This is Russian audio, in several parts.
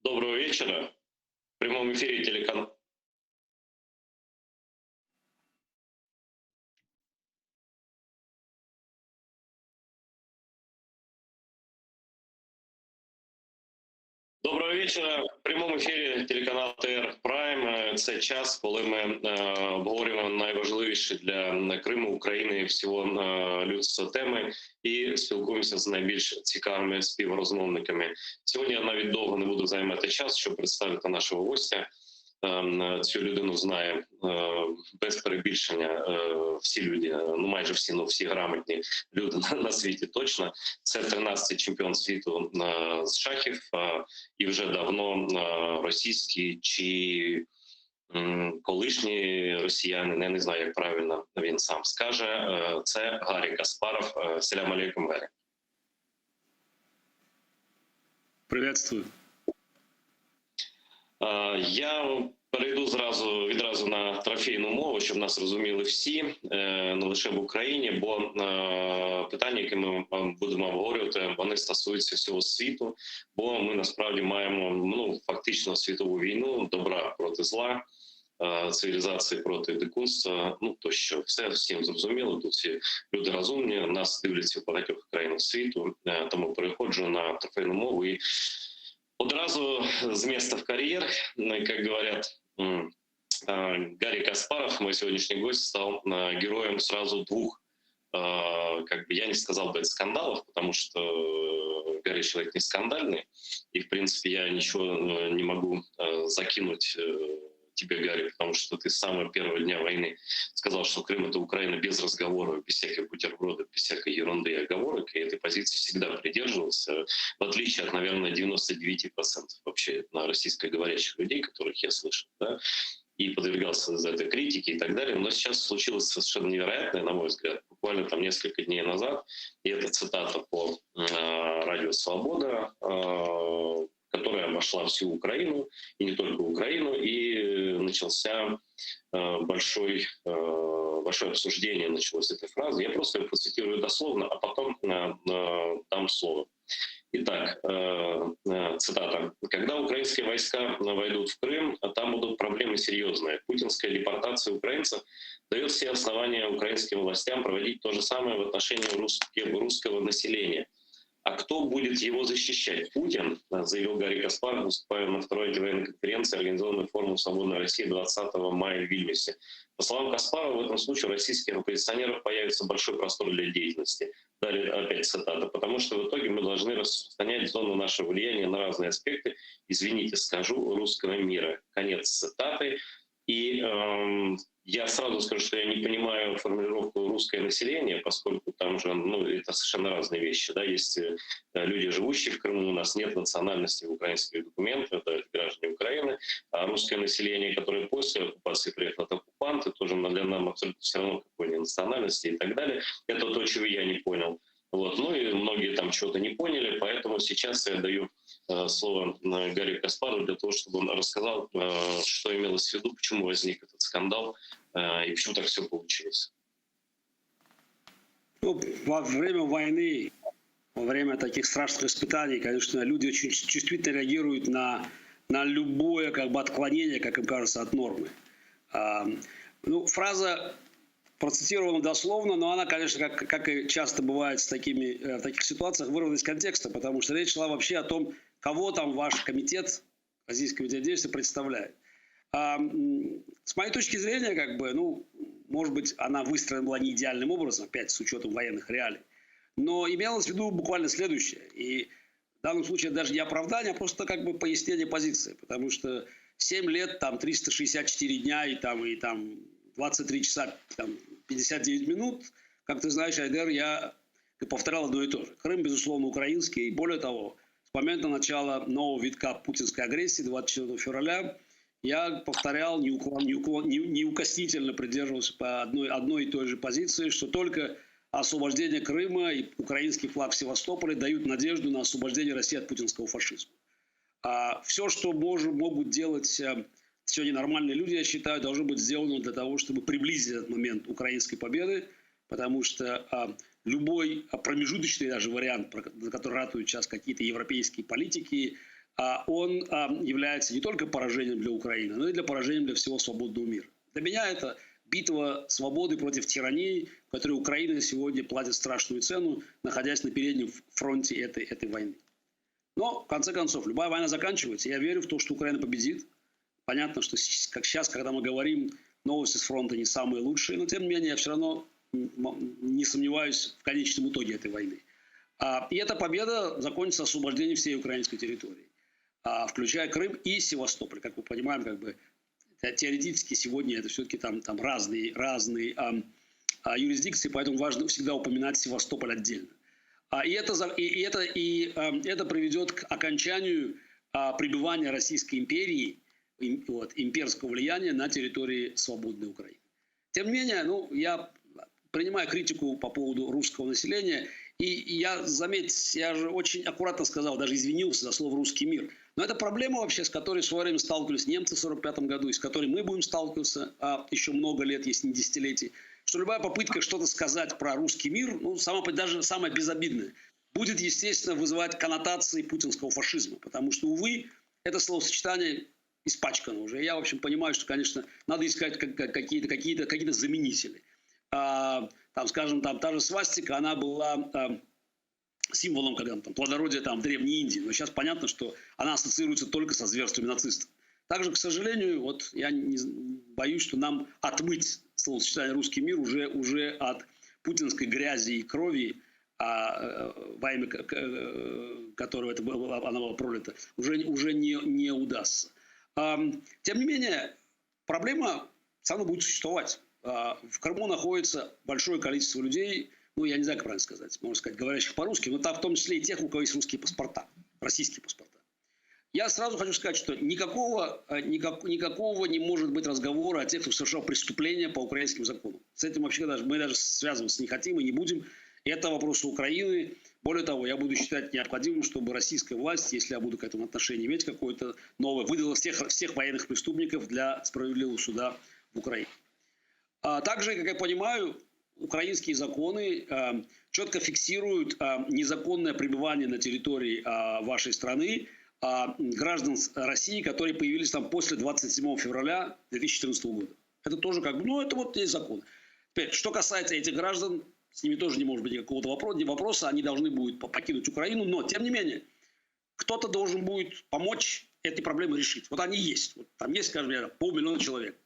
Доброго вечера. В прямом эфире телеканал. Доброго вечора. В прямому ефірі телеканал ТР Прайм. Це час, коли ми обговорюємо найважливіші для Криму, України і всього людства теми і спілкуємося з найбільш цікавими співрозмовниками. Сьогодні я навіть довго не буду займати час, щоб представити нашого гостя. Цю людину знає без перебільшення всі люди, ну майже всі, ну всі грамотні люди на світі точно. Це 13-й чемпіон світу з шахів і вже давно російський чи колишній росіянин, я не знаю, як правильно він сам скаже, це Гаррі Каспаров. Селям алейкум, Гаррі. Приветствую. Я перейду відразу на трофейну мову, щоб нас розуміли всі, не лише в Україні, бо питання, які ми будемо обговорювати, вони стосуються всього світу, бо ми насправді маємо фактично світову війну, добра проти зла, цивілізації проти дикунства, тощо. Все всім зрозуміло, тут всі люди розумні, нас дивляться в багатьох країнах світу, тому переходжу на трофейну мову і одразу с места в карьер, как говорят, Гарри Каспаров, мой сегодняшний гость, стал героем сразу двух, я не сказал бы, скандалов, потому что Гарри человек не скандальный, и, в принципе, я ничего не могу закинуть тебе, Гарри, потому что ты с самого первого дня войны сказал, что Крым — это Украина без разговоров, без всяких бутербродов, без всякой ерунды и оговорок, и этой позиции всегда придерживался, в отличие от, наверное, 99% вообще российскоговорящих людей, которых я слышал, да, и подвергался за это критике и так далее. Но сейчас случилось совершенно невероятное, на мой взгляд, буквально там несколько дней назад, и это цитата по радио «Свобода», которая обошла всю Украину, и не только Украину, и начался большое обсуждение началось этой фразы. Я просто ее процитирую дословно, а потом дам слово. Итак, цитата. «Когда украинские войска войдут в Крым, там будут проблемы серьезные. Путинская депортация украинцев дает все основания украинским властям проводить то же самое в отношении русского населения. А кто будет его защищать? Путин», заявил Гарри Каспаров, выступая на второй антивоенной конференции, организованной форумом «Свободной России» 20 мая в Вильнюсе. По словам Каспарова, в этом случае у российских оппозиционеров появится большой простор для деятельности. Далее опять цитата. «Потому что в итоге мы должны распространять зону нашего влияния на разные аспекты, извините, скажу, русского мира». Конец цитаты. И я сразу скажу, что я не понимаю формулировку «русское население», поскольку там же, это совершенно разные вещи. Да? Есть люди, живущие в Крыму, у нас нет национальности в украинских документах, это граждане Украины, а русское население, которое после оккупации приехало, это оккупанты, тоже для нам абсолютно все равно какой национальности и так далее. Это то, чего я не понял. Вот. Ну и многие там чего-то не поняли, поэтому сейчас я даю слово Гарри Каспарову для того, чтобы он рассказал, что имелось в виду, почему возник этот скандал и почему так все получилось. Во время войны, во время таких страшных испытаний, конечно, люди очень чувствительно реагируют на любое отклонение, как им кажется, от нормы. Фраза процитирована дословно, но она, конечно, как и часто бывает в таких ситуациях, вырвана из контекста, потому что речь шла вообще о том, кого там ваш комитет, Российский комитет действий, представляет. С моей точки зрения, может быть, она выстроена была не идеальным образом, опять с учетом военных реалий, но имелось в виду буквально следующее. И в данном случае даже не оправдание, а просто пояснение позиции, потому что 7 лет, 364 дня и 23 часа 59 минут, как ты знаешь, Айдер, я повторял одно и то же. Крым, безусловно, украинский. Более того, с момента начала нового витка путинской агрессии 24 февраля я повторял, неукоснительно придерживался по одной и той же позиции, что только освобождение Крыма и украинский флаг в Севастополе дают надежду на освобождение России от путинского фашизма. Все, что могут делать сегодня нормальные люди, я считаю, должно быть сделано для того, чтобы приблизить этот момент украинской победы, потому что любой промежуточный даже вариант, за который ратуют сейчас какие-то европейские политики, он является не только поражением для Украины, но и поражением для всего свободного мира. Для меня это битва свободы против тирании, в которой Украина сегодня платит страшную цену, находясь на переднем фронте этой войны. Но, в конце концов, любая война заканчивается. Я верю в то, что Украина победит. Понятно, что как сейчас, когда мы говорим, новости с фронта не самые лучшие, но, тем не менее, я все равно не сомневаюсь в конечном итоге этой войны. И эта победа закончится освобождением всей украинской территории, включая Крым и Севастополь. Как мы понимаем, теоретически сегодня это все-таки там разные юрисдикции, поэтому важно всегда упоминать Севастополь отдельно. И это приведет к окончанию пребывания Российской империи, имперского влияния на территории свободной Украины. Тем не менее, я принимаю критику по поводу русского населения. И я же очень аккуратно сказал, даже извинился за слово «русский мир». Но это проблема вообще, с которой в свое время сталкивались немцы в 1945 году, и с которой мы будем сталкиваться еще много лет, если не десятилетий. Что любая попытка что-то сказать про русский мир, даже самое безобидное, будет, естественно, вызывать коннотации путинского фашизма. Потому что, увы, это словосочетание испачкано уже. И я, в общем, понимаю, что, конечно, надо искать какие-то заменители. Скажем, та же свастика, она была символом плодородия Древней Индии. Но сейчас понятно, что она ассоциируется только со зверствами нацистов. Также, к сожалению, я боюсь, что нам отмыть словосочетание «русский мир» уже от путинской грязи и крови, во имя которого она была пролита, уже не удастся. Тем не менее, проблема все равно будет существовать. В Крыму находится большое количество людей, я не знаю, как правильно сказать, можно сказать, говорящих по-русски, но там в том числе и тех, у кого есть русские паспорта, российские паспорта. Я сразу хочу сказать, что никакого не может быть разговора о тех, кто совершал преступления по украинским законам. С этим вообще мы даже связываться не хотим и не будем. Это вопрос Украины. Более того, я буду считать необходимым, чтобы российская власть, если я буду к этому отношение иметь какое-то новое, выдала всех военных преступников для справедливого суда в Украине. Также, как я понимаю, украинские законы четко фиксируют незаконное пребывание на территории вашей страны граждан России, которые появились там после 27 февраля 2014 года. Это тоже это есть закон. Теперь, что касается этих граждан, с ними тоже не может быть никакого вопроса, они должны будут покинуть Украину, но, тем не менее, кто-то должен будет помочь эти проблемы решить. Вот они есть. Там есть, скажем, 500 000 человек.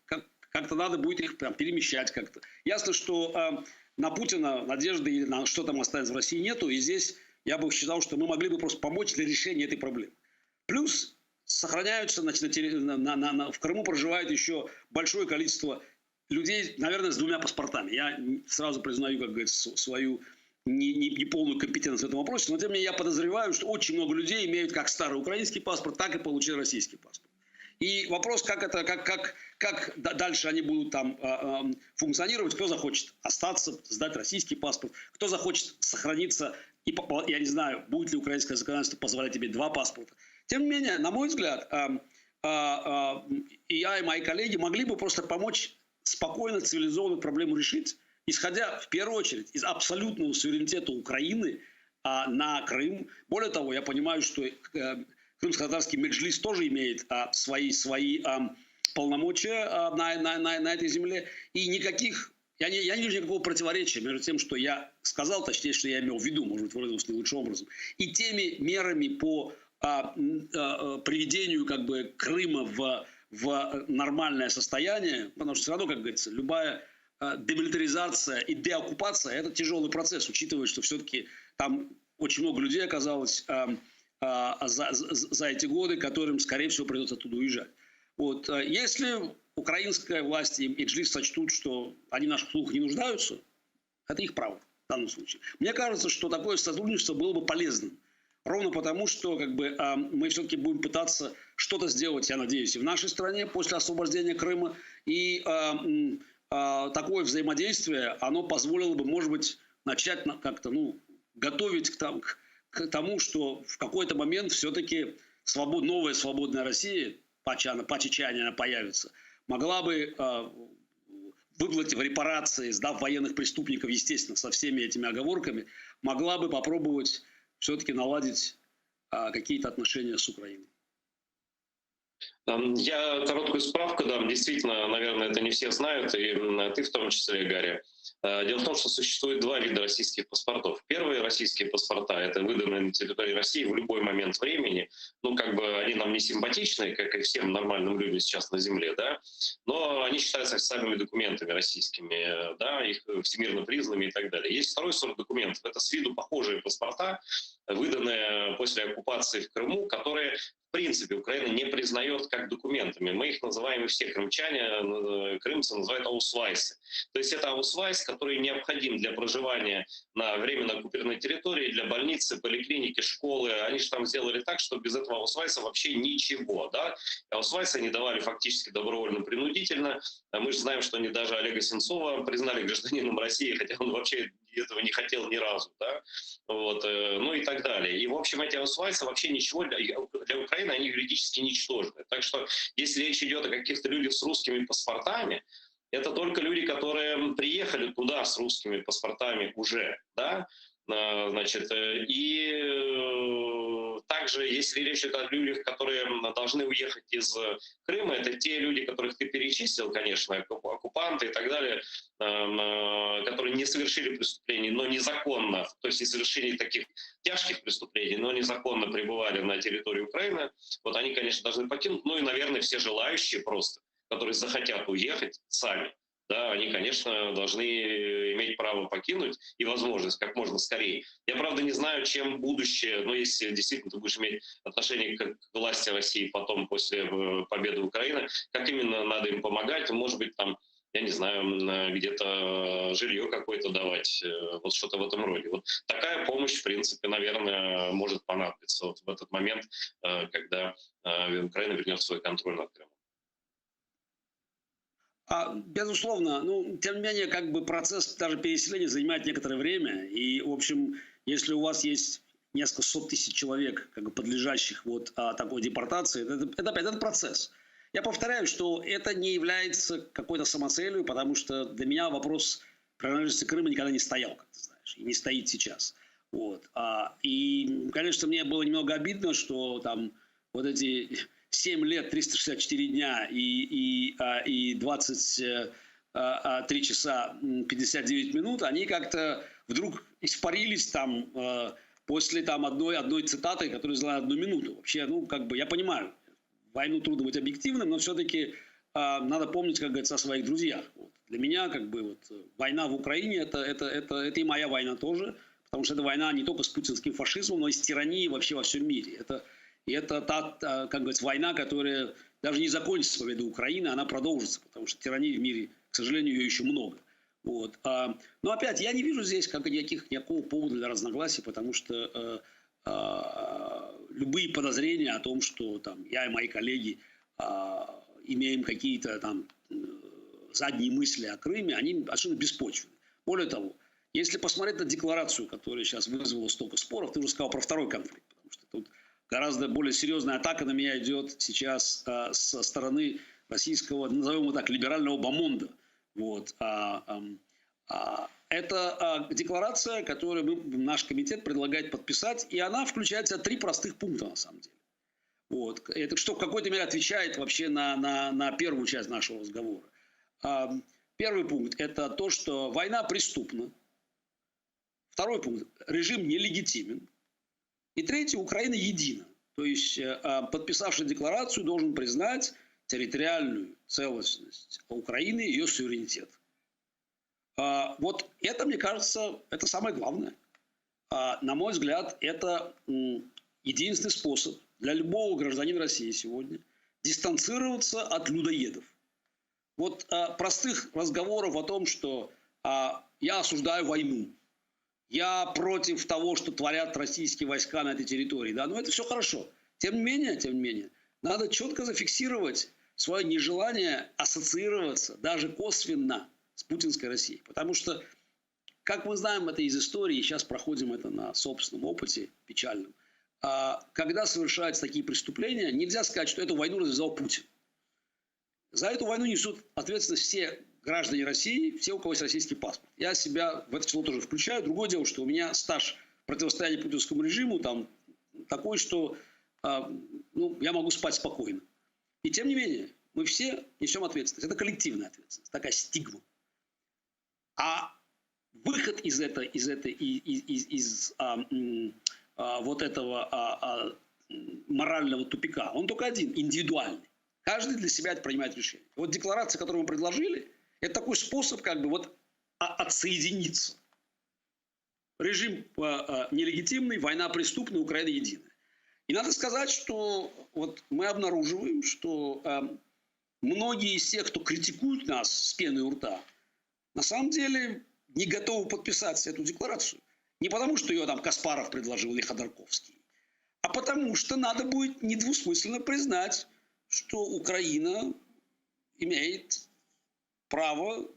Как-то надо будет их перемещать как-то. Ясно, что на Путина надежды или на что там останется в России нету. И здесь я бы считал, что мы могли бы просто помочь для решения этой проблемы. Плюс сохраняются, в Крыму проживает еще большое количество людей, наверное, с 2 паспортами. Я сразу признаю, как говорится, свою неполную компетентность в этом вопросе. Но тем не менее я подозреваю, что очень много людей имеют как старый украинский паспорт, так и получили российский паспорт. И вопрос, как дальше они будут там функционировать, кто захочет остаться, сдать российский паспорт, кто захочет сохраниться, и я не знаю, будет ли украинское законодательство позволять иметь 2 паспорта. Тем не менее, на мой взгляд, и я, и мои коллеги могли бы просто помочь спокойно, цивилизованно проблему решить, исходя в первую очередь из абсолютного суверенитета Украины на Крым. Более того, я понимаю, что крымско-татарский меджлис тоже имеет свои полномочия на этой земле. И я не вижу никакого противоречия между тем, что я сказал, точнее, что я имел в виду, может быть, выразился не лучшим образом, и теми мерами по приведению Крыма в нормальное состояние, потому что все равно, как говорится, любая демилитаризация и деоккупация – это тяжелый процесс, учитывая, что все-таки там очень много людей оказалось за эти годы, которым, скорее всего, придется оттуда уезжать. Если украинская власть и Меджлис сочтут, что они в наших услугах не нуждаются, это их право в данном случае. Мне кажется, что такое сотрудничество было бы полезным. Ровно потому, что мы все-таки будем пытаться что-то сделать, я надеюсь, и в нашей стране после освобождения Крыма. И такое взаимодействие, оно позволило бы, может быть, начать как-то готовить к тому, что в какой-то момент все-таки новая свободная Россия, по чечане она появится, могла бы выплатив репарации, сдав военных преступников, естественно, со всеми этими оговорками, могла бы попробовать все-таки наладить какие-то отношения с Украиной. Я короткую справку дам. Действительно, наверное, это не все знают, и ты в том числе, Гарри. Дело в том, что существует два вида российских паспортов. Первые российские паспорта — это выданные на территории России в любой момент времени. Ну, как бы они нам не симпатичны, как и всем нормальным людям сейчас на Земле, да, но они считаются официальными документами российскими, да, их всемирно признанными и так далее. Есть второй сорт документов. Это с виду похожие паспорта, выданные после оккупации в Крыму, которые в принципе Украина не признает как документами. Мы их называем, и все крымчане, крымцы называют аусвайсы. То есть это аусвайс, который необходим для проживания на временно оккупированной территории, для больницы, поликлиники, школы. Они же там сделали так, что без этого аусвайса вообще ничего. Да? Аусвайсы они давали фактически добровольно-принудительно. Мы же знаем, что они даже Олега Сенцова признали гражданином России, хотя он вообще этого не хотел ни разу. Да? Вот, ну и так далее. И, в общем, эти аусвайсы вообще ничего для Украины, они юридически ничтожны. Так что, если речь идет о каких-то людях с русскими паспортами, это только люди, которые приехали туда с русскими паспортами уже, да, значит, и также, если речь идет о людях, которые должны уехать из Крыма, это те люди, которых ты перечислил, конечно, оккупанты и так далее, которые не совершили преступлений, но незаконно, то есть не совершили таких тяжких преступлений, но незаконно пребывали на территории Украины, вот они, конечно, должны покинуть, ну и, наверное, все желающие просто, которые захотят уехать сами, да, они, конечно, должны иметь право покинуть и возможность как можно скорее. Я, правда, не знаю, чем будущее, но если действительно ты будешь иметь отношение к власти России потом, после победы Украины, как именно надо им помогать, может быть, там, я не знаю, где-то жилье какое-то давать, вот что-то в этом роде. Вот такая помощь, в принципе, наверное, может понадобиться вот в этот момент, когда Украина вернет свой контроль над Крымом. Безусловно, ну, тем не менее, как бы процесс даже переселения занимает некоторое время. И, в общем, если у вас есть несколько сот тысяч человек, как бы подлежащих вот такой депортации, это опять этот процесс. Я повторяю, что это не является какой-то самоцелью, потому что для меня вопрос принадлежности Крыма никогда не стоял, как ты знаешь, и не стоит сейчас. Вот. И, конечно, мне было немного обидно, что там вот эти 7 лет, 364 дня и 23 часа 59 минут, они как-то вдруг испарились там после там одной цитаты, которая заняла 1 минуту. Вообще, ну, как бы, я понимаю, войну трудно быть объективным, но все-таки надо помнить, как говорится, о своих друзьях. Вот. Для меня, как бы, вот, война в Украине это и моя война тоже, потому что это война не только с путинским фашизмом, но и с тиранией вообще во всем мире. Это та, как говорится, война, которая даже не закончится победой Украины, она продолжится, потому что тирании в мире, к сожалению, ее еще много. Вот. Но опять, я не вижу здесь никакого повода для разногласий, потому что любые подозрения о том, что там, я и мои коллеги имеем какие-то там задние мысли о Крыме, они абсолютно беспочвенны. Более того, если посмотреть на декларацию, которая сейчас вызвала столько споров, ты уже сказал про второй конфликт, потому что тут гораздо более серьезная атака на меня идет сейчас со стороны российского, назовем его так, либерального бомонда. Вот. Это декларация, которую наш комитет предлагает подписать, и она включает в себя 3 простых пункта, на самом деле. Вот. Это что в какой-то мере отвечает вообще на первую часть нашего разговора. Первый пункт – это то, что война преступна. Второй пункт – режим нелегитимен. И третий – Украина едина. То есть, подписавший декларацию должен признать территориальную целостность Украины и ее суверенитет. Вот это, мне кажется, это самое главное. На мой взгляд, это единственный способ для любого гражданина России сегодня дистанцироваться от людоедов. Вот простых разговоров о том, что я осуждаю войну, я против того, что творят российские войска на этой территории. Да? Но это все хорошо. Тем не менее, надо четко зафиксировать свое нежелание ассоциироваться даже косвенно с путинской Россией. Потому что, как мы знаем это из истории, сейчас проходим это на собственном опыте печальном, когда совершаются такие преступления, нельзя сказать, что эту войну развязал Путин. За эту войну несут ответственность все граждане России, все, у кого есть российский паспорт. Я себя в это число тоже включаю. Другое дело, что у меня стаж противостояния путинскому режиму там такой, что я могу спать спокойно. И тем не менее, мы все несем ответственность. Это коллективная ответственность, такая стигма. А выход из вот этого морального тупика, он только один, индивидуальный. Каждый для себя принимает решение. Вот декларация, которую мы предложили, это такой способ как бы вот отсоединиться. Режим нелегитимный, война преступная, Украина единая. И надо сказать, что вот мы обнаруживаем, что многие из тех, кто критикует нас с пеной у рта, на самом деле не готовы подписать эту декларацию. Не потому, что ее там Каспаров предложил или Ходорковский, а потому что надо будет недвусмысленно признать, что Украина имеет право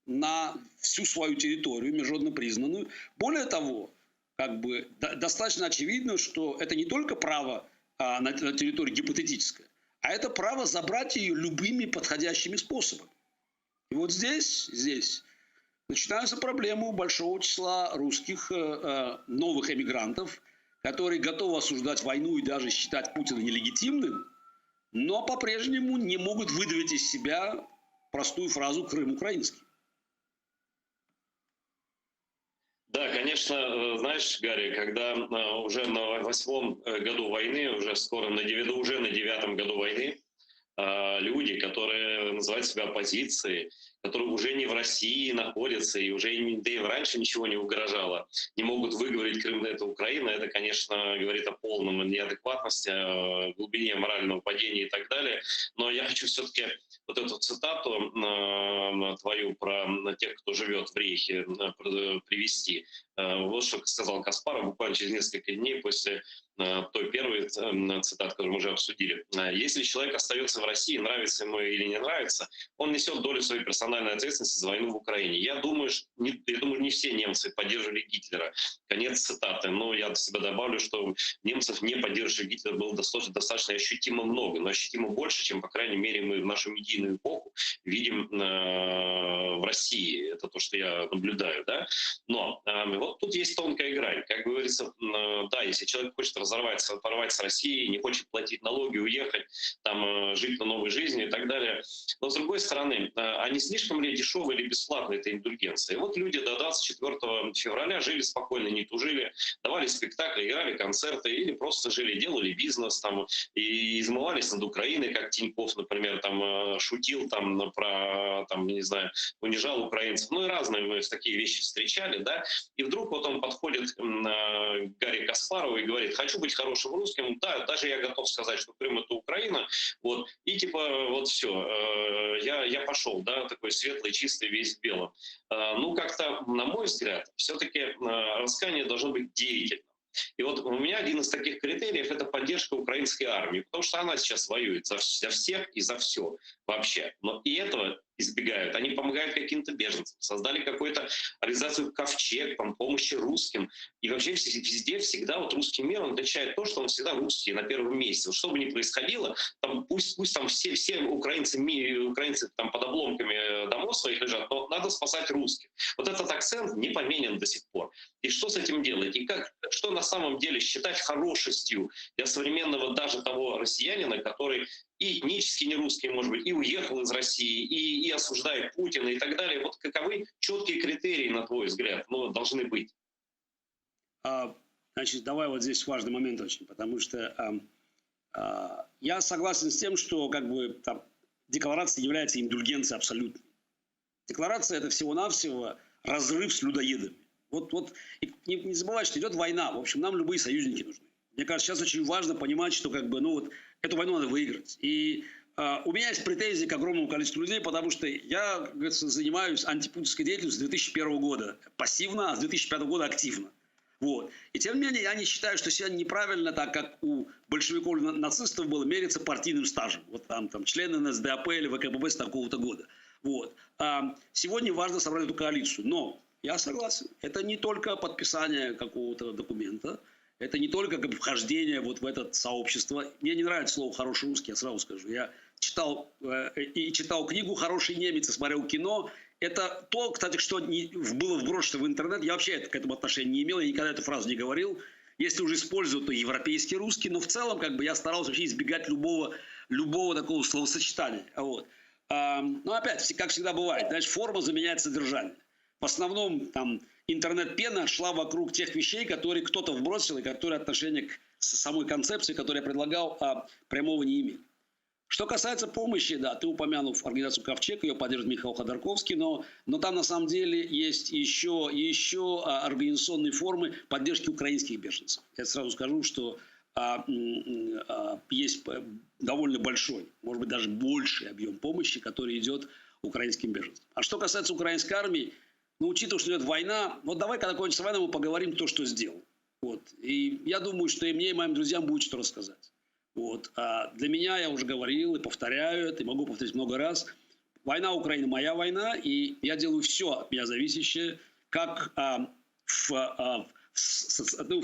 на всю свою территорию, международно признанную. Более того, как бы достаточно очевидно, что это не только право на территорию гипотетическое, а это право забрать ее любыми подходящими способами. И вот здесь начинаются проблемы у большого числа русских новых эмигрантов, которые готовы осуждать войну и даже считать Путина нелегитимным, но по-прежнему не могут выдавить из себя простую фразу «Крым украинский». Да, конечно, знаешь, Гарри, когда уже на 8-м году войны, уже скоро на 9-м году войны, люди, которые называют себя оппозицией, которые уже не в России находятся и уже да и раньше ничего не угрожало, не могут выговорить Крым — это Украина, это, конечно, говорит о полном неадекватности, о глубине морального падения и так далее. Но я хочу все-таки вот эту цитату твою про тех, кто живет в Рейхе, привести. Вот что сказал Каспаров буквально через несколько дней после той первой цитаты, которую мы уже обсудили. Если человек остается в России, нравится ему или не нравится, он несет долю своей персональной ответственности за войну в Украине. Я думаю, не все немцы поддерживали Гитлера. Конец цитаты. Но я от себя добавлю, что немцев, не поддерживающих Гитлера, было достаточно ощутимо много, но ощутимо больше, чем, по крайней мере, мы в нашу медийную эпоху видим в России. Это то, что я наблюдаю. Да? Но вот тут есть тонкая грань. Как говорится, да, если человек хочет порвать с Россией, не хочет платить налоги, уехать, там, жить на новой жизни и так далее. Но, с другой стороны, а не слишком ли дешевая или бесплатная эта индульгенция? И вот люди до 24 февраля жили спокойно, не тужили, давали спектакли, играли концерты или просто жили, делали бизнес там, и измывались над Украиной, как Тинькофф, например, там, шутил там, про, там, не знаю, унижал украинцев. Ну и разные такие вещи встречали, да. И вдруг вот он подходит к Гарри Каспарову и говорит: хочу быть хорошим русским, да, даже я готов сказать, что Крым — это Украина, вот, и типа вот все, я пошел, да, такой светлый, чистый, весь в белом. Ну, как-то, на мой взгляд, все-таки раскаяние должно быть деятельным. И вот у меня один из таких критериев — это поддержка украинской армии, потому что она сейчас воюет за всех и за все вообще. Но и этого избегают. Они помогают каким-то беженцам, создали какую-то организацию «Ковчег», там, помощи русским. И вообще везде всегда вот русский мир, он отличает то, что он всегда русский на первом месте. Вот что бы ни происходило, там, пусть там все украинцы там под обломками домов своих лежат, но надо спасать русских. Вот этот акцент не поменен до сих пор. И что с этим делать? И что на самом деле считать хорошестью для современного даже того россиянина, который и этнически не русский, может быть, и уехал из России, и осуждает Путина и так далее. Вот каковы четкие критерии, на твой взгляд, должны быть? Значит, давай вот здесь важный момент очень, потому что я согласен с тем, что как бы там, декларация является индульгенцией абсолютной. Декларация — это всего-навсего разрыв с людоедами. Вот и не забывай, что идет война. В общем, нам любые союзники нужны. Мне кажется, сейчас очень важно понимать, что как бы, эту войну надо выиграть. И у меня есть претензии к огромному количеству людей, потому что я, как говорится, занимаюсь антипутинской деятельностью с 2001 года пассивно, а с 2005 года активно. Вот. И тем не менее, я не считаю, что сегодня неправильно, так как у большевиков и нацистов было, мериться партийным стажем. Вот там члены НСДАП или ВКПБ с такого-то года. Вот. Сегодня важно собрать эту коалицию. Но я согласен, это не только подписание какого-то документа, это не только как бы вхождение вот в это сообщество. Мне не нравится слово «хороший русский», я сразу скажу. Я читал книгу «Хороший немец» и смотрел кино. Это то, кстати, что было вброшено в интернет. Я вообще к этому отношения не имел, я никогда эту фразу не говорил. Если уже используют, то европейский русский. Но в целом как бы я старался вообще избегать любого любого такого словосочетания. Вот. Но опять, как всегда бывает, значит, форма заменяет содержание. В основном там интернет-пена шла вокруг тех вещей, которые кто-то вбросил и которые отношения к самой концепции, которую я предлагал, прямого не имели. Что касается помощи, да, ты упомянул организацию «Ковчег», ее поддерживает Михаил Ходорковский, но там на самом деле есть еще организационные формы поддержки украинских беженцев. Я сразу скажу, что есть довольно большой, может быть, даже больший объем помощи, который идет украинским беженцам. А что касается украинской армии, ну, учитывая, что идет война, вот давай, когда кончится война, мы поговорим то, что сделал. Вот. И я думаю, что и мне, и моим друзьям будет что рассказать. Вот. А для меня, я уже говорил и повторяю это, и могу повторить много раз, война Украины – моя война, и я делаю все от меня зависящее, как в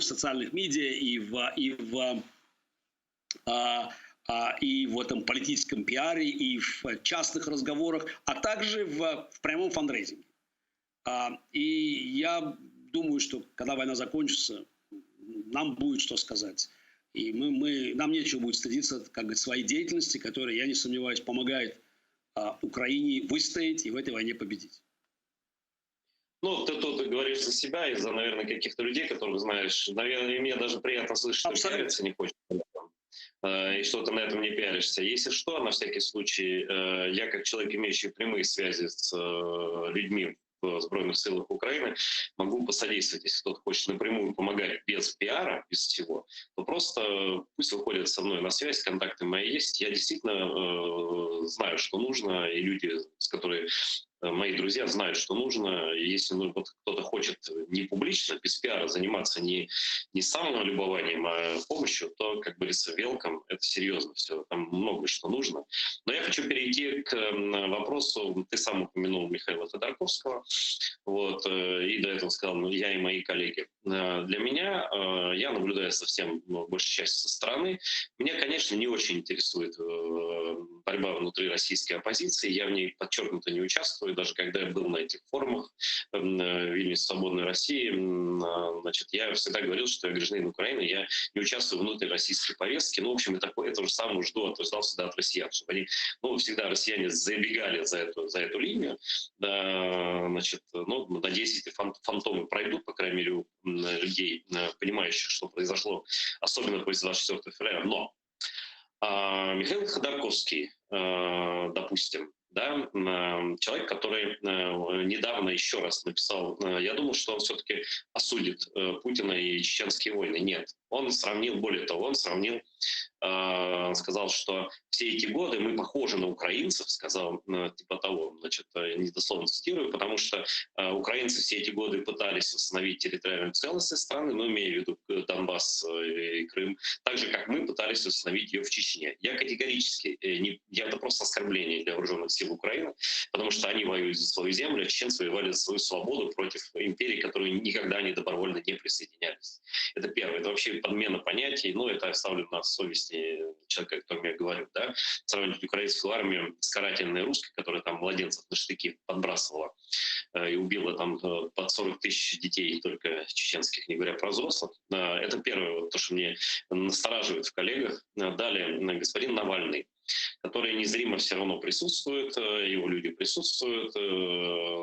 социальных медиа и в этом политическом пиаре, и в частных разговорах, а также в прямом фандрейзинге. И я думаю, что когда война закончится, нам будет что сказать. И нам нечего будет стыдиться, как говорится, своей деятельности, которая, я не сомневаюсь, помогает Украине выстоять и в этой войне победить. Ну, ты тут говоришь за себя и за, наверное, каких-то людей, которых знаешь. Наверное, мне даже приятно слышать, что пиариться не хочешь. И что ты на этом не пиаришься. Если что, на всякий случай, я как человек, имеющий прямые связи с людьми в Збройных силах Украины, могу посодействовать, если кто-то хочет напрямую помогать без пиара, без всего, то просто пусть выходят со мной на связь, контакты мои есть. Я действительно знаю, что нужно, и люди, с которыми мои друзья знают, что нужно. И если вот кто-то хочет не публично, без пиара заниматься не самолюбованием, а помощью, то, как говорится, welcome, это серьезно все, там много что нужно. Но я хочу перейти к вопросу, ты сам упомянул Михаила Ходорковского, вот, и до этого сказал, ну, я и мои коллеги. Для меня, я наблюдаю совсем большей частью со стороны, меня, конечно, не очень интересует борьба внутри российской оппозиции, я в ней подчеркнуто не участвую, даже когда я был на этих форумах в Вильнюсе «Свободной России», значит, я всегда говорил, что я гражданин Украины, я не участвую внутри российской повестки. Ну, в общем, это же самое жду, ждал всегда от россиян, чтобы они, ну, всегда россияне забегали за эту линию, да, значит, ну, надеюсь, эти фантомы пройдут, по крайней мере, у людей, понимающих, что произошло, особенно после 24 февраля. Но Михаил Ходорковский, допустим, да, человек, который недавно еще раз написал, я думал, что он все-таки осудит Путина и чеченские войны. Нет, он сравнил, более того, он сравнил, сказал, что все эти годы мы похожи на украинцев, сказал типа того, значит, недословно цитирую, потому что украинцы все эти годы пытались восстановить территориальную целостность страны, ну, имея в виду Донбасс и Крым, так же, как мы пытались восстановить ее в Чечне. Я категорически, это просто оскорбление для вооруженных сил Украины, потому что они воюют за свою землю, а чеченцы воевали за свою свободу против империи, которые никогда они добровольно не присоединялись. Это первое. Это вообще подмена понятий, ну, это оставлю на совести человека, о котором я говорю, да, сравнить украинскую армию с карательной русской, которая там младенцев на штыки подбрасывала и убила там под 40 тысяч детей только чеченских, не говоря про взрослых. Это первое, то, что мне настораживает в коллегах. Далее, господин Навальный, который незримо все равно присутствует, его люди присутствуют,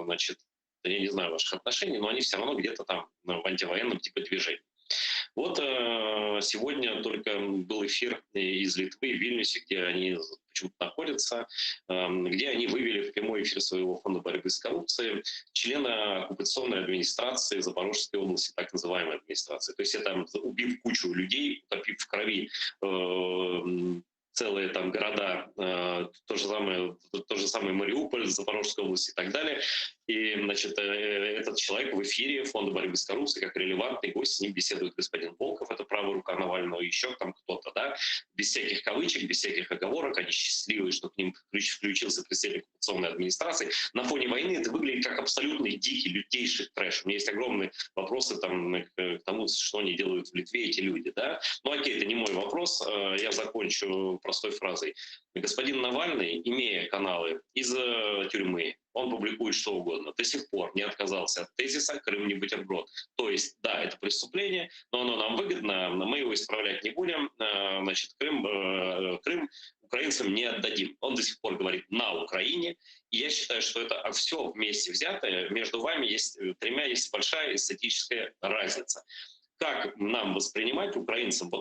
значит, я не знаю ваших отношений, но они все равно где-то там в антивоенном типа движении. Вот сегодня только был эфир из Литвы в Вильнюсе, где они почему-то находятся, где они вывели в прямой эфир своего фонда борьбы с коррупцией члена оккупационной администрации Запорожской области, так называемой администрации. То есть это убив кучу людей, утопив в крови целые там города, то же самое Мариуполь, Запорожская область и так далее. И, значит, этот человек в эфире Фонда борьбы с коррупцией, как релевантный гость, с ним беседует господин Волков, это правая рука Навального, еще там кто-то, да, без всяких кавычек, без всяких оговорок, они счастливы, что к ним включился представитель оккупационной администрации. На фоне войны это выглядит как абсолютный дикий, лютейший трэш. У меня есть огромные вопросы там, к тому, что они делают в Литве, эти люди, да. Ну окей, это не мой вопрос, я закончу простой фразой. Господин Навальный, имея каналы из тюрьмы, он публикует что угодно. До сих пор не отказался от тезиса «Крым не бутерброд». То есть, да, это преступление, но оно нам выгодно, мы его исправлять не будем. Значит, Крым украинцам не отдадим. Он до сих пор говорит «на Украине». И я считаю, что это все вместе взятое. Между вами тремя есть большая эстетическая разница. Как нам воспринимать украинцам?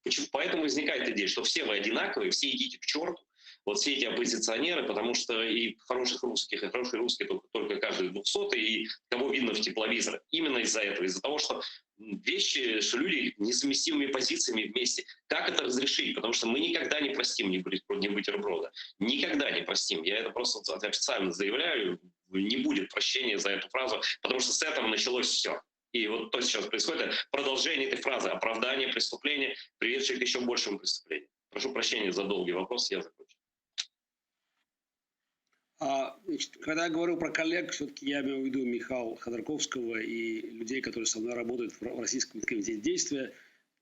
Почему? Поэтому возникает идея, что все вы одинаковые, все идите к черту. Вот все эти оппозиционеры, потому что и хороших русских, и хорошие русские только каждый 200-й, и кого видно в тепловизоре. Именно из-за этого, из-за того, что вещи, что люди несовместимыми позициями вместе. Как это разрешить? Потому что мы никогда не простим не бутерброда. Никогда не простим. Я это просто официально заявляю. Не будет прощения за эту фразу, потому что с этого началось все. И вот то, что сейчас происходит, это продолжение этой фразы, оправдание преступления, приведшее к еще большему преступлению. Прошу прощения за долгий вопрос, я закончу. Значит, когда я говорил про коллег, все-таки я имею в виду Михаила Ходорковского и людей, которые со мной работают в Российском комитете действия.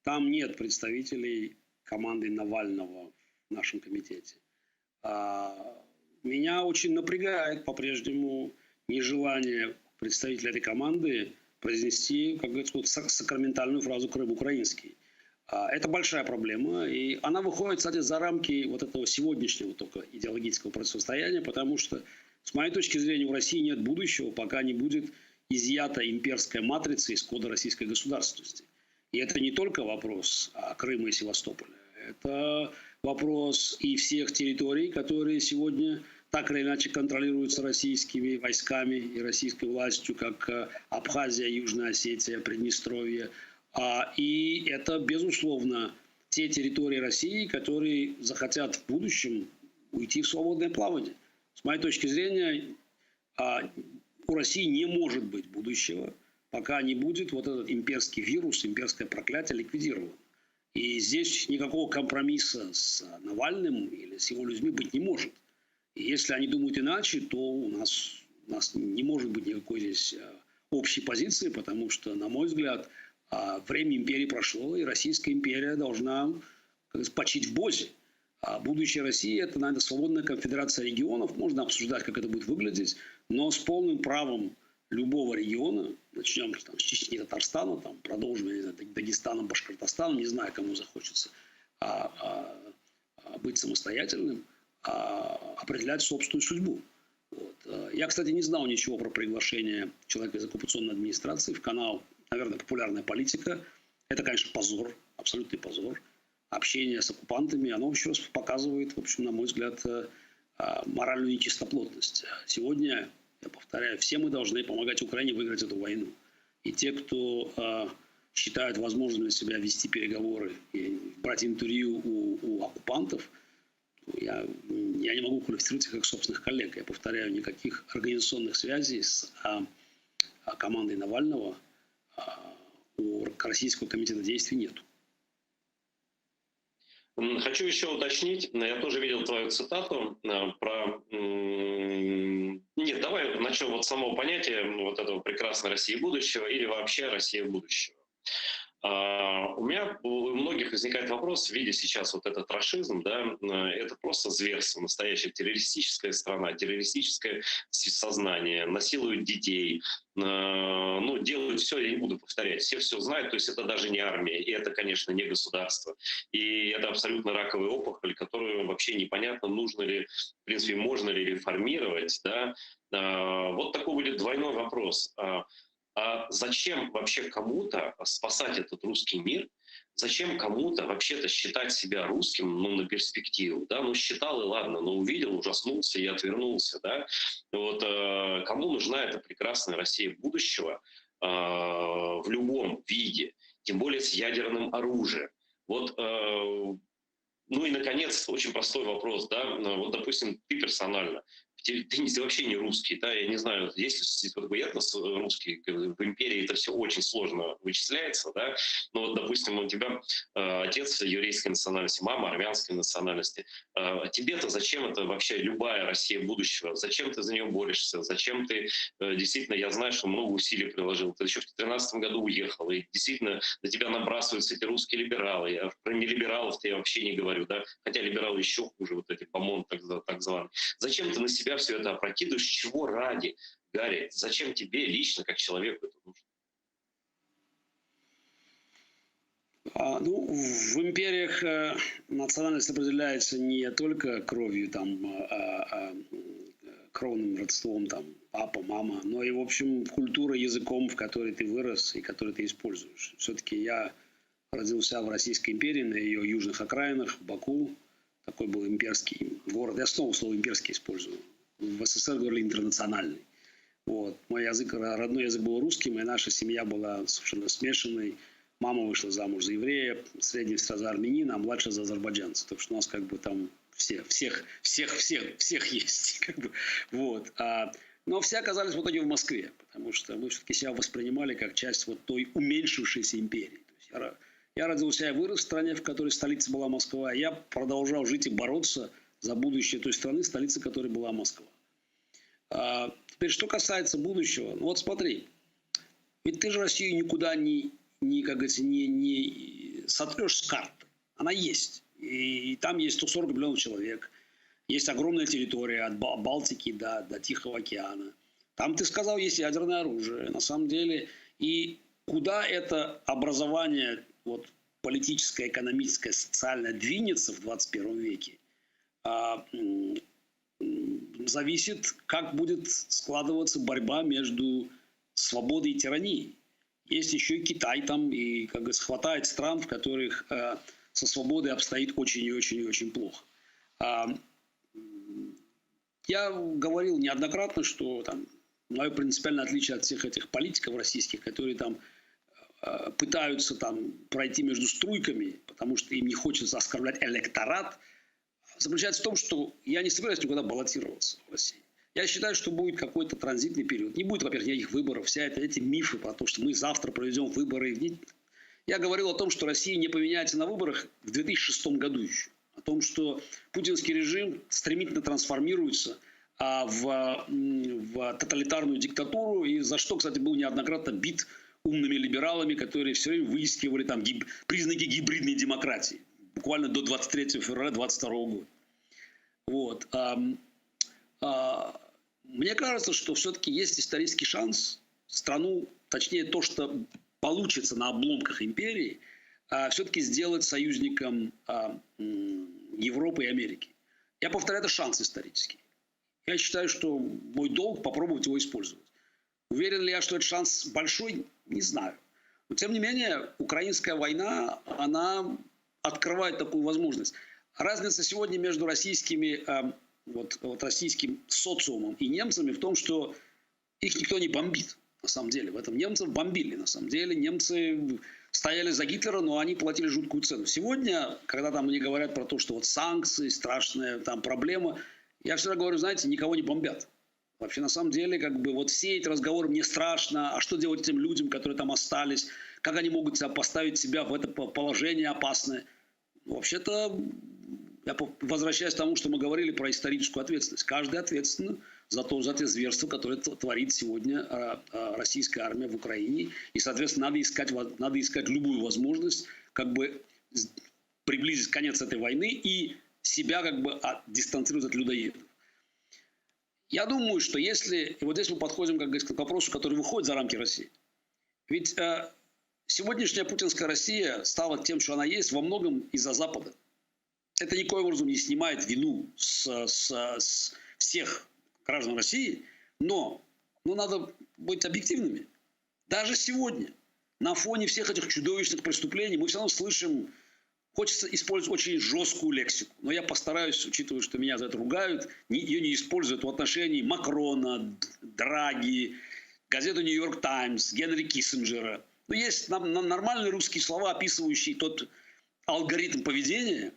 Там нет представителей команды Навального в нашем комитете. Меня очень напрягает по-прежнему нежелание представителя этой команды произнести, как говорится, вот сакраментальную фразу «Крым украинский». Это большая проблема, и она выходит, кстати, за рамки вот этого сегодняшнего только идеологического противостояния, потому что, с моей точки зрения, у России нет будущего, пока не будет изъята имперская матрица из кода российской государственности. И это не только вопрос Крыма и Севастополя, это вопрос и всех территорий, которые сегодня так или иначе контролируются российскими войсками и российской властью, как Абхазия, Южная Осетия, Приднестровье. И это, безусловно, те территории России, которые захотят в будущем уйти в свободное плавание. С моей точки зрения, у России не может быть будущего, пока не будет вот этот имперский вирус, имперское проклятие ликвидировано. И здесь никакого компромисса с Навальным или с его людьми быть не может. И если они думают иначе, то у нас не может быть никакой здесь общей позиции, потому что, на мой взгляд, время империи прошло, и Российская империя должна почить в Бозе. А будущее России – это, наверное, свободная конфедерация регионов. Можно обсуждать, как это будет выглядеть, но с полным правом любого региона, начнем там, с Чечни, Татарстана, там, продолжим, не знаю, Дагестаном, Башкортостаном, не знаю, кому захочется быть самостоятельным, определять собственную судьбу. Вот. Я, кстати, не знал ничего про приглашение человека из оккупационной администрации в канал. Наверное, популярная политика. Это, конечно, позор, абсолютный позор. Общение с оккупантами, оно еще раз показывает, в общем, на мой взгляд, моральную нечистоплотность. Сегодня, я повторяю, все мы должны помогать Украине выиграть эту войну. И те, кто считают возможным для себя вести переговоры и брать интервью у оккупантов, я не могу квалифицировать их как собственных коллег. Я повторяю, никаких организационных связей с командой Навального у Российского комитета действий нет. Хочу еще уточнить, я тоже видел твою цитату про... Нет, давай начнем вот с самого понятия вот этого прекрасной России будущего или вообще России будущего. У меня, у многих возникает вопрос, видя сейчас вот этот рашизм, да, это просто зверство, настоящая террористическая страна, террористическое сознание, насилуют детей, ну, делают все, я не буду повторять, все знают, то есть это даже не армия, и это, конечно, не государство, и это абсолютно раковая опухоль, которую вообще непонятно, нужно ли, в принципе, можно ли реформировать, да, вот такой будет двойной вопрос. А зачем вообще кому-то спасать этот русский мир? Зачем кому-то вообще-то считать себя русским, ну, на перспективу, да? Ну, считал и ладно, но увидел, ужаснулся и отвернулся, да? Вот кому нужна эта прекрасная Россия будущего в любом виде, тем более с ядерным оружием? Вот, ну и, наконец, очень простой вопрос, да? Вот, допустим, ты персонально, ты вообще не русский, да, я не знаю, есть этнос русский, в империи это все очень сложно вычисляется, да, но вот, допустим, у тебя отец еврейской национальности, мама армянской национальности, тебе-то зачем это вообще любая Россия будущего, зачем ты за нее борешься, зачем ты, действительно, я знаю, что много усилий приложил, ты еще в 2013 году уехал, и действительно на тебя набрасываются эти русские либералы, я про нелибералов-то я вообще не говорю, да, хотя либералы еще хуже, вот эти ПОМОН так званые. Зачем ты на себя все это опрокидываешь? Чего ради, Гарри? Зачем тебе лично, как человеку, это Ну, в империях национальность определяется не только кровью, там, кровным родством, там, папа, мама, но и, в общем, культурой, языком, в которой ты вырос и который ты используешь. Все-таки я родился в Российской империи, на ее южных окраинах, в Баку. Такой был имперский город. Я снова слово «имперский» использую. В СССР говорили «интернациональный». Вот. Мой язык, родной язык был русским, и наша семья была совершенно смешанной. Мама вышла замуж за еврея, средняя сестра за армянина, а младшая за азербайджанца. Так что у нас как бы там всех есть. Как бы. Вот. Но все оказались в итоге в Москве, потому что мы все-таки себя воспринимали как часть вот той уменьшившейся империи. То есть я родился и вырос в стране, в которой столица была Москва. Я продолжал жить и бороться за будущее той страны, столица которой была Москва. Теперь, что касается будущего, ну вот смотри, ведь ты же Россию никуда как говорится, не сотрешь с карты. Она есть. И там есть 140 миллионов человек. Есть огромная территория от Балтики до Тихого океана. Там, ты сказал, есть ядерное оружие. На самом деле, и куда это образование вот, политическое, экономическое, социальное двинется в 21 веке, зависит, как будет складываться борьба между свободой и тиранией. Есть еще и Китай там, и, как говорится, хватает стран, в которых со свободой обстоит очень и очень и очень плохо. Я говорил неоднократно, что там мое принципиальное отличие от всех этих политиков российских, которые там пытаются там пройти между струйками, потому что им не хочется оскорблять электорат, заключается в том, что я не собираюсь никуда баллотироваться в России. Я считаю, что будет какой-то транзитный период. Не будет, во-первых, никаких выборов. Эти мифы про то, что мы завтра проведем выборы. Я говорил о том, что Россия не поменяется на выборах в 2006 году еще. О том, что путинский режим стремительно трансформируется в тоталитарную диктатуру. И за что, кстати, был неоднократно бит умными либералами, которые все время выискивали там признаки гибридной демократии. Буквально до 23 февраля 2022 года. Вот. Мне кажется, что все-таки есть исторический шанс страну, точнее то, что получится на обломках империи, все-таки сделать союзником Европы и Америки. Я повторяю, это шанс исторический. Я считаю, что мой долг попробовать его использовать. Уверен ли я, что этот шанс большой? Не знаю. Но тем не менее, украинская война, она открывает такую возможность. Разница сегодня между российским социумом и немцами в том, что их никто не бомбит, на самом деле. В этом немцев бомбили. На самом деле немцы стояли за Гитлера, но они платили жуткую цену. Сегодня, когда там мне говорят про то, что вот санкции, страшная там проблема, я всегда говорю, знаете, никого не бомбят. Вообще, на самом деле, как бы вот все эти разговоры, мне страшно, а что делать этим людям, которые там остались, как они могут поставить себя в это положение опасное. Вообще-то, я возвращаюсь к тому, что мы говорили про историческую ответственность. Каждый ответственен за те зверства, которые творит сегодня российская армия в Украине. И, соответственно, надо искать любую возможность как бы приблизить конец этой войны и себя как бы дистанцировать от людоедов. Я думаю, что если... И вот здесь мы подходим как говорится, к вопросу, который выходит за рамки России. Ведь сегодняшняя путинская Россия стала тем, что она есть, во многом из-за Запада. Это никоим образом не снимает вину с всех граждан России, но надо быть объективными. Даже сегодня, на фоне всех этих чудовищных преступлений, мы все равно слышим, хочется использовать очень жесткую лексику, но я постараюсь, учитывая, что меня за это ругают, ее не использовать в отношении Макрона, Драги, газеты «Нью-Йорк Таймс», Генри Киссинджера. Но есть нормальные русские слова, описывающие тот алгоритм поведения,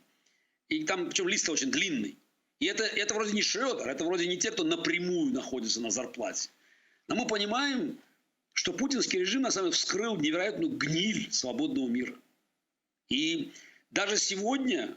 и там, причем лист очень длинный. И это вроде не Шредер, это вроде не те, кто напрямую находится на зарплате. Но мы понимаем, что путинский режим на самом деле вскрыл невероятную гниль свободного мира. И даже сегодня,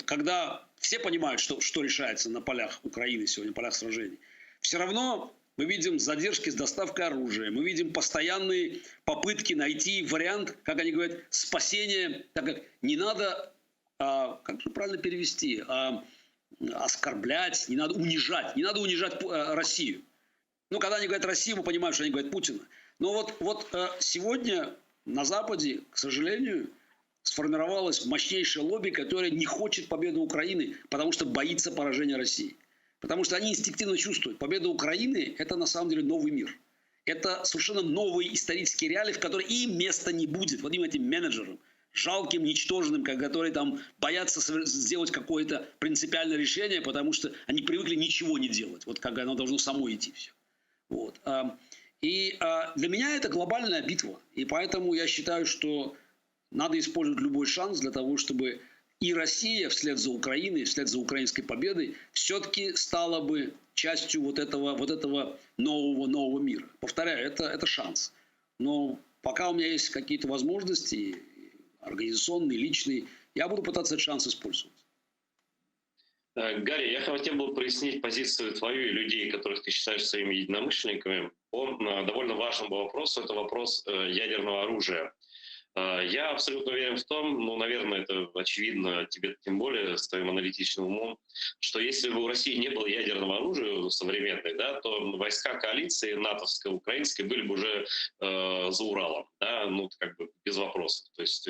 когда все понимают, что решается на полях Украины сегодня, на полях сражений, все равно мы видим задержки с доставкой оружия, мы видим постоянные попытки найти вариант, как они говорят, спасения, так как не надо, как же правильно перевести, оскорблять, не надо унижать Россию. Ну, когда они говорят Россию, мы понимаем, что они говорят Путина. Но вот сегодня на Западе, к сожалению, сформировалось мощнейшее лобби, которое не хочет победы Украины, потому что боится поражения России. Потому что они инстинктивно чувствуют, победа Украины – это на самом деле новый мир. Это совершенно новые исторические реалии, в которых им места не будет. Вот этим менеджерам, жалким, ничтожным, которые там боятся сделать какое-то принципиальное решение, потому что они привыкли ничего не делать. Вот как оно должно само идти все. Вот. И для меня это глобальная битва. И поэтому я считаю, что надо использовать любой шанс для того, чтобы и Россия вслед за Украиной, вслед за украинской победой все-таки стала бы частью вот этого нового мира. Повторяю, это шанс. Но пока у меня есть какие-то возможности, организационные, личные, я буду пытаться этот шанс использовать. Гарри, я хотел бы прояснить позицию твою и людей, которых ты считаешь своими единомышленниками, по довольно важному вопросу. Это вопрос ядерного оружия. Я абсолютно уверен в том, ну, наверное, это очевидно тебе тем более с твоим аналитичным умом, что если бы у России не было ядерного оружия современной, да, то войска коалиции натовской, украинской были бы уже за Уралом, да, ну, как бы без вопросов. То есть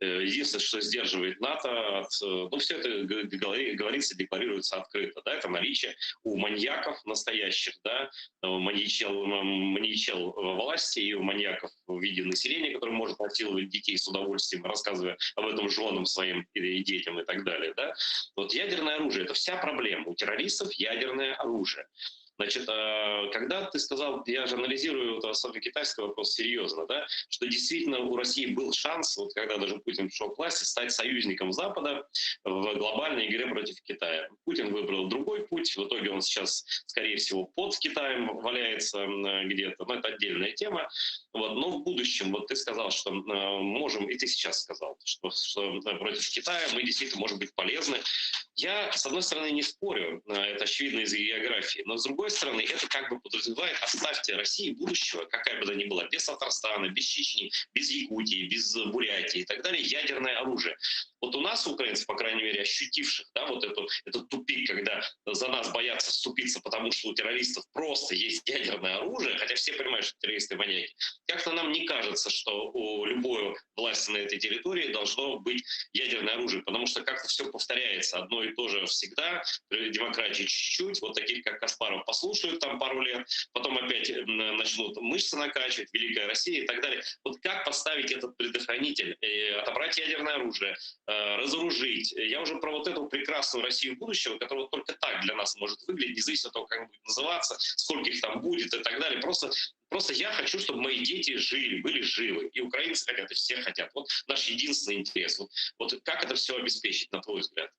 единственное, что сдерживает НАТО, ну, все это говорится, декларируется открыто, да, это наличие у маньяков настоящих, да, маньячел власти и у маньяков в виде населения, который может насиловать детей с удовольствием, рассказывая об этом женам своим и детям и так далее. Да? Вот ядерное оружие – это вся проблема. У террористов ядерное оружие. Значит, когда ты сказал, я же анализирую особенно китайский вопрос серьезно, да, что действительно у России был шанс, вот когда даже Путин пришел к власти, стать союзником Запада в глобальной игре против Китая. Путин выбрал другой путь, в итоге он сейчас, скорее всего, под Китаем валяется где-то, но это отдельная тема. Вот. Но в будущем, вот ты сказал, что можем, и ты сейчас сказал, что против Китая мы действительно можем быть полезны. Я, с одной стороны, не спорю, это очевидно из географии, но с другой стороны, это как бы подразумевает, оставьте России будущего, какая бы она ни была, без Татарстана, без Чечни, без Якутии, без Бурятии и так далее, ядерное оружие. Вот у нас, украинцев, по крайней мере, ощутивших, да, вот этот тупик, когда за нас боятся вступиться, потому что у террористов просто есть ядерное оружие, хотя все понимают, что террористы маньяки, как-то нам не кажется, что у любой власти на этой территории должно быть ядерное оружие, потому что как-то все повторяется одно и то же всегда, демократии чуть-чуть, вот таких, как Каспаров, послушают там пару лет, потом опять начнут мышцы накачивать, Великая Россия и так далее. Вот как поставить этот предохранитель, отобрать ядерное оружие, разоружить. Я уже про вот эту прекрасную Россию будущего, которая только так для нас может выглядеть, независимо от того, как будет называться, сколько их там будет и так далее. Просто я хочу, чтобы мои дети жили, были живы. И украинцы хотят, и все хотят. Вот наш единственный интерес. Вот как это все обеспечить, на твой взгляд?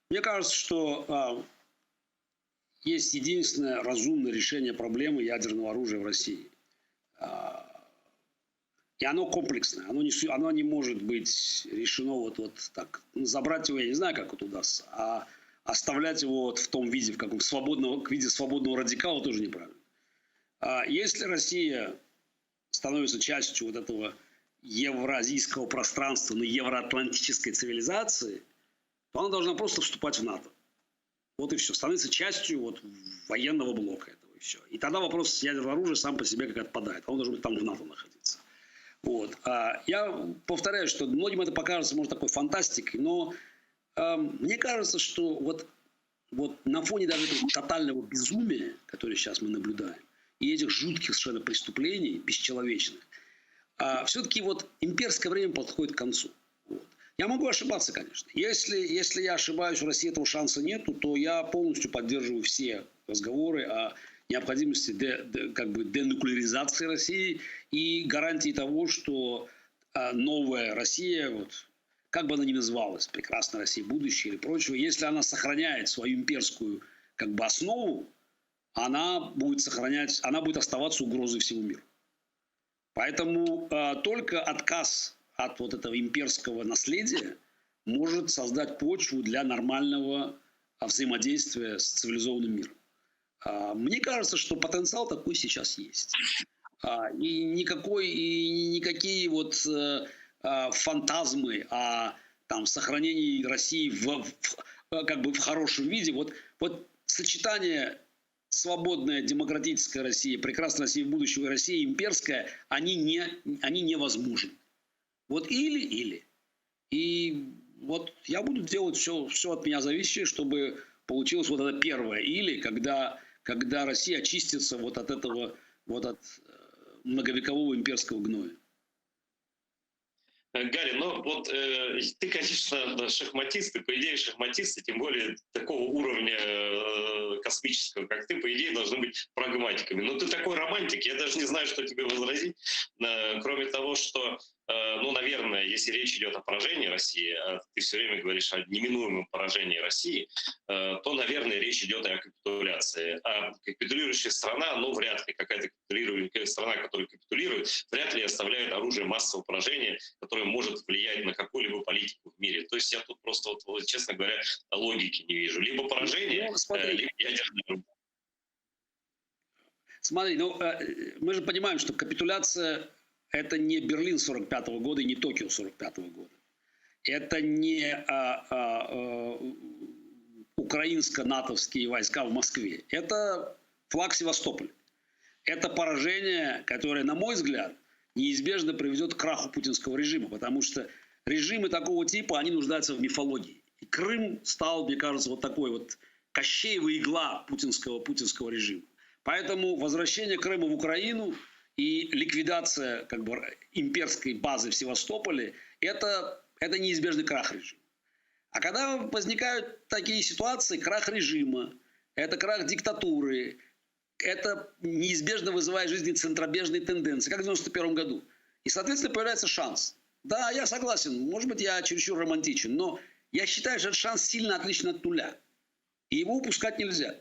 Мне кажется, что есть единственное разумное решение проблемы ядерного оружия в России. И оно комплексное, оно не может быть решено вот так. Забрать его, я не знаю, как это удастся, а оставлять его вот в том виде, в каком виде свободного радикала, тоже неправильно. Если Россия становится частью вот этого евразийского пространства, но евроатлантической цивилизации, то она должна просто вступать в НАТО. Вот и все. Становится частью вот военного блока этого и все. И тогда вопрос ядерного оружия сам по себе как отпадает. Он должен быть там в НАТО находиться. Вот. Я повторяю, что многим это покажется, может, такой фантастикой, но мне кажется, что вот на фоне даже этого тотального безумия, которое сейчас мы наблюдаем, и этих жутких совершенно преступлений, бесчеловечных, все-таки вот имперское время подходит к концу. Вот. Я могу ошибаться, конечно. Если я ошибаюсь, у России этого шанса нету, то я полностью поддерживаю все разговоры о необходимости денуклеаризации России и гарантии того, что новая Россия, вот, как бы она ни называлась, прекрасная Россия, будущее или прочего, если она сохраняет свою имперскую основу, она будет оставаться угрозой всему миру. Поэтому только отказ от вот этого имперского наследия может создать почву для нормального взаимодействия с цивилизованным миром. Мне кажется, что потенциал такой сейчас есть. И никакие вот фантазмы о сохранении России в хорошем виде, вот сочетание свободная демократическая Россия, прекрасная Россия будущего и Россия имперская, они невозможны. Вот или. И вот я буду делать все от меня зависящее, чтобы получилось вот это первое или, когда Россия очистится вот от этого, вот от многовекового имперского гноя. Гарри, ну вот ты, конечно, шахматист, и по идее шахматисты, тем более такого уровня космического, как ты, по идее, должны быть прагматиками. Но ты такой романтик, я даже не знаю, что тебе возразить, кроме того, что, ну, наверное, если речь идет о поражении России, а ты все время говоришь о неминуемом поражении России, то, наверное, речь идет о капитуляции. А капитулирующая страна, ну, вряд ли какая-то страна, которая капитулирует, вряд ли оставляет оружие массового поражения, которое может влиять на какую-либо политику в мире. То есть я тут просто, вот, честно говоря, логики не вижу. Либо поражение, либо ядерный рубеж. Смотри, ну, мы же понимаем, что капитуляция – это не Берлин 45-го года и не Токио 45-го года. Это не украинско-натовские войска в Москве. Это флаг Севастополя. Это поражение, которое, на мой взгляд, неизбежно приведет к краху путинского режима, потому что режимы такого типа, они нуждаются в мифологии. И Крым стал, мне кажется, вот такой вот Кощеева игла путинского режима. Поэтому возвращение Крыма в Украину и ликвидация как бы имперской базы в Севастополе – это неизбежный крах режима. А когда возникают такие ситуации, крах режима, это крах диктатуры, это неизбежно вызывает в жизни центробежные тенденции, как в 1991 году. И, соответственно, появляется шанс. Да, я согласен, может быть, я чересчур романтичен, но я считаю, что этот шанс сильно отличен от нуля. И его упускать нельзя.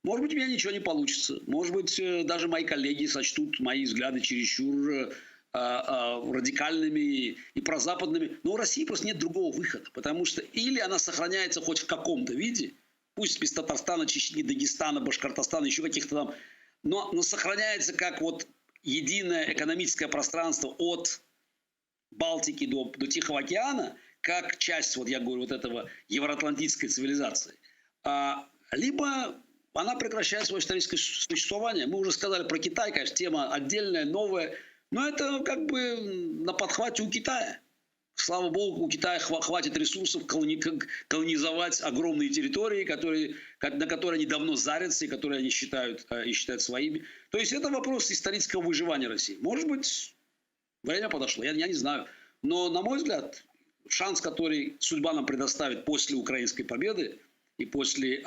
Может быть, у меня ничего не получится. Может быть, даже мои коллеги сочтут мои взгляды чересчур радикальными и прозападными. Но у России просто нет другого выхода. Потому что или она сохраняется хоть в каком-то виде, пусть без Татарстана, Чечни, Дагестана, Башкортостана, еще каких-то там, но сохраняется как вот единое экономическое пространство от Балтики до Тихого океана, как часть, вот я говорю, вот этого евроатлантической цивилизации. Либо она прекращает свое историческое существование. Мы уже сказали про Китай, конечно, тема отдельная, новая, но это как бы на подхвате у Китая. Слава богу, у Китая хватит ресурсов колонизовать огромные территории, на которые они давно зарятся и которые они считают своими. То есть это вопрос исторического выживания России. Может быть, время подошло, я не знаю. Но, на мой взгляд, шанс, который судьба нам предоставит после украинской победы и после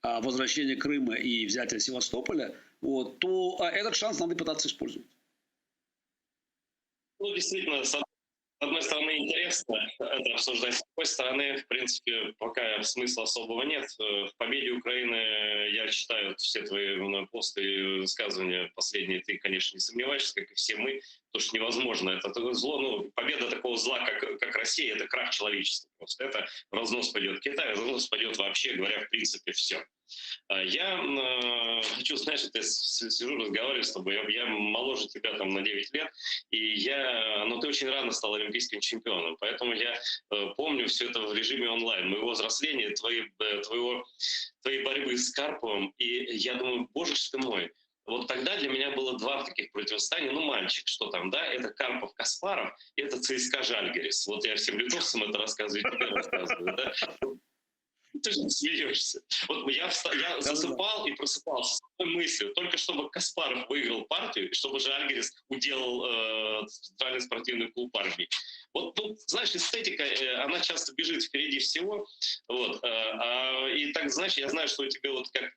возвращения Крыма и взятия Севастополя, вот, то этот шанс надо пытаться использовать. Ну, действительно, с одной стороны, интересно это обсуждать, с другой стороны, в принципе, пока смысла особого нет. В победе Украины я читаю все твои посты и высказывания последние. Ты, конечно, не сомневаешься, как и все мы, потому что невозможно. Это такое зло, ну, победа такого зла, как Россия, это крах человечества. Просто это разнос пойдет Китай, разнос пойдет вообще, говоря, в принципе, все. Я хочу, знаешь, я сижу, разговариваю с тобой, я моложе тебя там на 9 лет, но ты очень рано стал олимпийским чемпионом, поэтому я помню все это в режиме онлайн, моего взросления, твоей борьбы с Карповым, и я думаю, боже ж ты мой, вот тогда для меня было два таких противостояния. Ну, мальчик, что там, да? Это Карпов-Каспаров, и это ЦСКА Жальгирис. Вот я всем литовцам это рассказываю, тебе рассказываю, да? Ты же смеешься. Вот я засыпал и просыпался с такой мыслью, только чтобы Каспаров выиграл партию, и чтобы Жальгирис уделал Центральный спортивный клуб армии. Вот, ну, знаешь, эстетика, она часто бежит впереди всего. Вот, и так, знаешь, я знаю, что у тебя вот как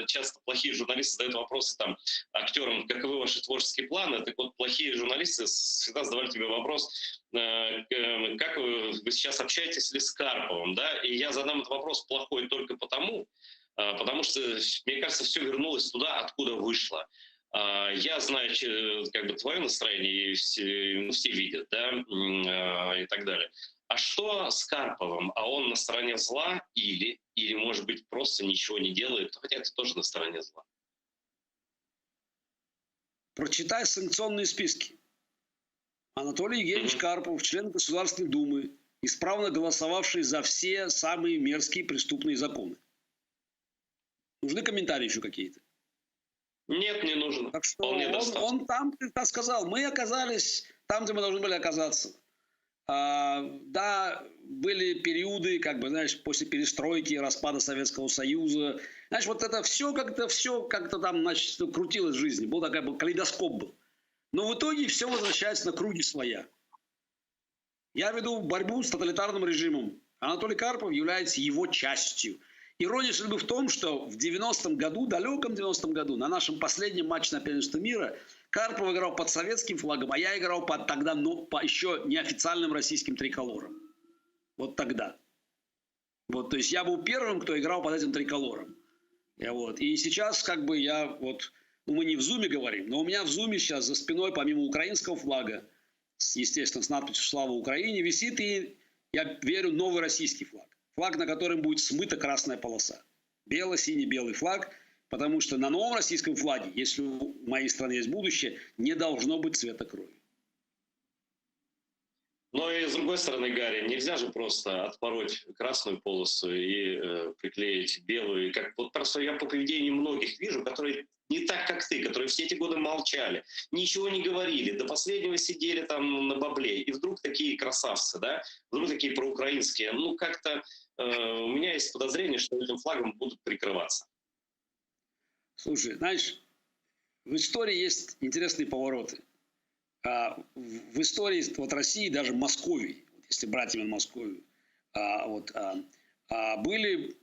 часто плохие журналисты задают вопросы там актерам, каковы ваши творческие планы. Так вот, плохие журналисты всегда задавали тебе вопрос, как вы сейчас общаетесь ли с Карповым, да? И я задам этот вопрос плохой только потому что, мне кажется, все вернулось туда, откуда вышло. Я знаю, как бы твое настроение, и все видят, да, и так далее. А что с Карповым? А он на стороне зла или, может быть, просто ничего не делает, хотя это тоже на стороне зла? Прочитай санкционные списки. Анатолий Евгеньевич Карпов, член Государственной Думы, исправно голосовавший за все самые мерзкие преступные законы. Нужны комментарии еще какие-то? Нет, не нужно. Так что Вполне достаточно. он там как сказал, мы оказались там, где мы должны были оказаться. Да, были периоды, как бы, знаешь, после перестройки, распада Советского Союза. Знаешь, вот это все как-то там, значит, крутилось в жизни. Был такой калейдоскоп был. Но в итоге все возвращается на круги своя. Я веду борьбу с тоталитарным режимом. Анатолий Карпов является его частью. Ирония судьбы в том, что в 90-м году, далеком 90-м году, на нашем последнем матче на первенстве мира, Карпов играл под советским флагом, а я играл под тогда по еще неофициальным российским триколором. Вот тогда. Вот, то есть я был первым, кто играл под этим триколором. И сейчас как бы мы не в зуме говорим, но у меня в зуме сейчас за спиной, помимо украинского флага, естественно, с надписью «Слава Украине», висит и, я верю, новый российский флаг. Флаг, на котором будет смыта красная полоса. Бело-синий-белый флаг, потому что на новом российском флаге, если у моей страны есть будущее, не должно быть цвета крови. Но и с другой стороны, Гарри, нельзя же просто отпороть красную полосу и приклеить белую. Вот просто я по поведению многих вижу, которые не так, как ты, которые все эти годы молчали, ничего не говорили, до последнего сидели там на бабле. И вдруг такие красавцы, да, вдруг такие проукраинские. Ну, как-то у меня есть подозрение, что этим флагом будут прикрываться. Слушай, знаешь, в истории есть интересные повороты. В истории России, даже Московии, если брать именно Московию, были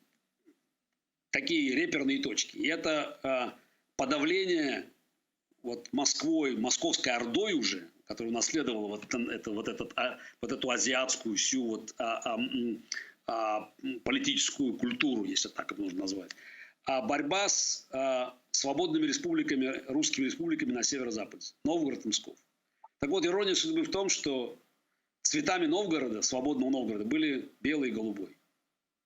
такие реперные точки. И это подавление Москвой, московской ордой уже, которая унаследовала эту азиатскую всю политическую культуру, если так это нужно назвать. Борьба с свободными республиками, русскими республиками на северо-западе. Новгород и Псков. Так вот, ирония судьбы в том, что цветами Новгорода, свободного Новгорода, были белый и голубой.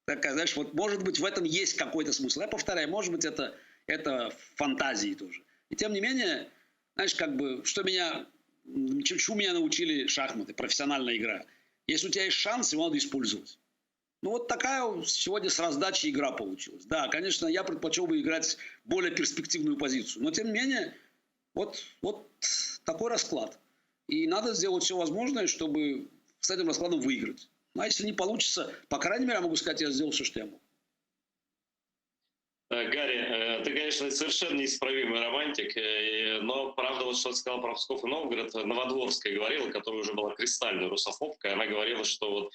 Такая, знаешь, может быть, в этом есть какой-то смысл. Я повторяю, может быть, это фантазии тоже. И тем не менее, знаешь, чему меня научили шахматы, профессиональная игра. Если у тебя есть шанс, его надо использовать. Ну, вот такая сегодня с раздачей игра получилась. Да, конечно, я предпочел бы играть в более перспективную позицию. Но, тем не менее, вот такой расклад. И надо сделать все возможное, чтобы с этим раскладом выиграть. А если не получится, по крайней мере, я могу сказать, я сделал все, что я мог. Гарри, ты, конечно, совершенно неисправимый романтик, но правда, вот что ты сказал про Псков и Новгород, Новодворская говорила, которая уже была кристальной русофобкой, она говорила, что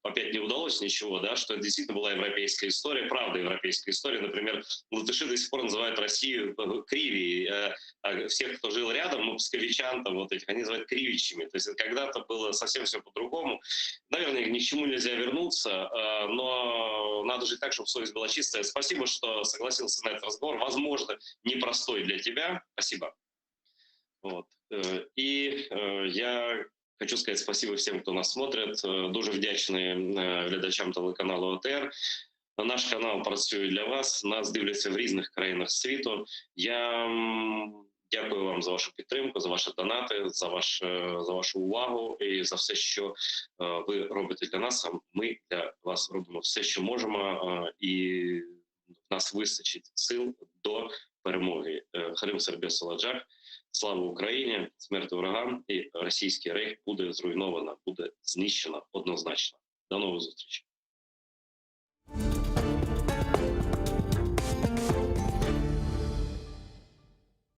опять не удалось ничего, да, что это действительно была европейская история, правда европейская история. Например, латыши до сих пор называют Россию Кривией, а всех, кто жил рядом, псковичан там этих, они называют кривичами. То есть когда-то было совсем все по-другому. Наверное, ни к чему нельзя вернуться, но надо жить так, чтобы совесть была чистая. Спасибо, что согласился на этот разговор. Возможно, непростой для тебя. Спасибо. И я хочу сказати спасибо всім, хто нас смотрить. Дуже вдячний глядачам телеканалу ОТР. Наш канал працює для вас. Нас дивляться в різних країнах світу. Я дякую вам за вашу підтримку, за ваші донати, за вашу увагу і за все, що ви робите для нас. А ми для вас робимо все, що можемо, і в нас вистачить сил до перемоги. Харим Сербія Соладжак. Слава Україні, смерть ворогам, і російський рейх буде зруйновано, буде знищено однозначно. До нових зустрічей.